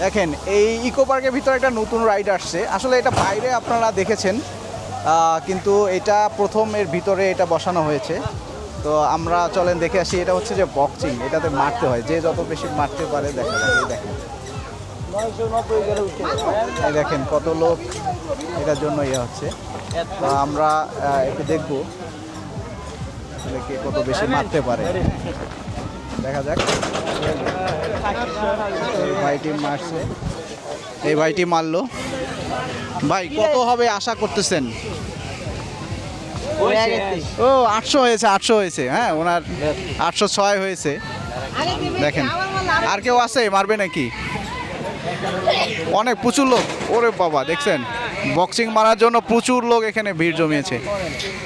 দেখেন এই ইকো পার্কের ভিতরে একটা নতুন রাইড আসছে, আসলে এটা বাইরে আপনারা দেখেছেন, কিন্তু এটা প্রথম এর ভিতরে এটা বসানো হয়েছে। তো আমরা চলেন দেখে আসি। এটা হচ্ছে যে বক্সিং, এটাতে মারতে হয়, যে যত বেশি মারতে পারে দেখা যায়। এই দেখেন, এই দেখেন কত লোক এটার জন্য ইয়ে হচ্ছে। তো আমরা একটু দেখবো আসলে কে কত বেশি মারতে পারে, দেখা যাক। এই ভাইটি মারছে, এই ভাইটি মারলো। ভাই কত হবে আশা করতেছেন? ও 800 হয়েছে, 800 হয়েছে। হ্যাঁ, ওনার 806 হয়েছে। দেখেন আর কেউ আছে মারবে নাকি? অনেক প্রচুর লোক, ওরে বাবা দেখছেন, বক্সিং মারার জন্য প্রচুর লোক এখানে ভিড় জমিয়েছে।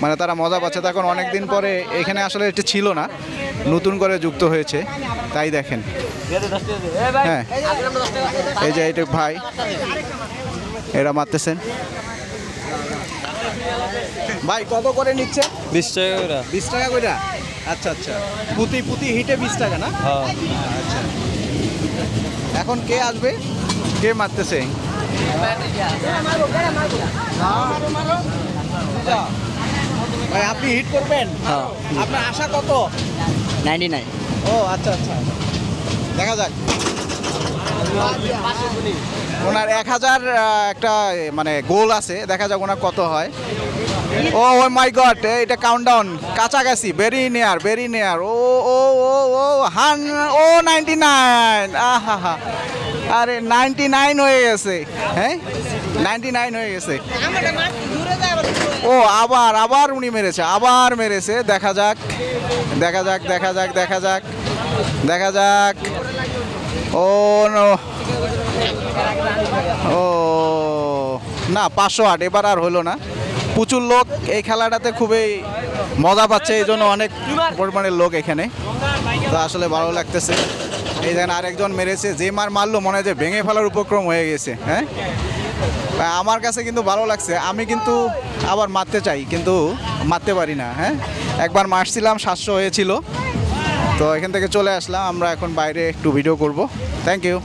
মানে তারা মজা পাচ্ছে। তখন অনেক দিন পরে এখানে আসলে এটা ছিল না, নতুন করে যুক্ত হয়েছে, তাই দেখেন। হ্যাঁ, এই যে এইটুক ভাই এরা মারতেছেন। ভাই কত করে নিচ্ছে? 20 টাকা করে। 20 টাকা করে? আচ্ছা আচ্ছা, প্রতি হিটে 20 টাকা না? হ্যাঁ। আচ্ছা, এখন কে আসবে, কে মারতেছে? ভাই আপনি হিট করবেন? হ্যাঁ। আপনার আশা কত? 99। ও আচ্ছা আচ্ছা, দেখা যাক। ওনার 1000 একটা মানে গোল আছে, দেখা যাক ওনার কত হয়। ও মাই গড, এটা কাউন্টডাউন, কাছাকাছি, ভেরি নিয়ার, ভেরি নিয়ার। ও ও ও ও 99। আহা হা, আরে 99 হয়ে গেছে। হ্যাঁ, 99 হয়ে গেছে। ও আবার আবার উনি মেরেছে, আবার মেরেছে। দেখা যাক, দেখা যাক, দেখা যাক, দেখা যাক, দেখা যাক। ও নো, ও না, 508 এবার আর হলো না। প্রচুর লোক এই খেলাটাতে খুবই মজা পাচ্ছে, এই জন্য অনেক পরিমাণের লোক এখানে। তো আসলে ভালো লাগতেছে। এই যেন আরেকজন মেরেছে, যে মারলো মনে হয় যে ভেঙে ফেলার উপক্রম হয়ে গেছে। হ্যাঁ, আমার কাছে কিন্তু ভালো লাগছে। আমি কিন্তু আবার মারতে চাই, কিন্তু মারতে পারি না। হ্যাঁ, একবার মারছিলাম, 700 হয়েছিল। তো এখান থেকে চলে আসলাম, আমরা এখন বাইরে একটু ভিডিও করব। Thank you.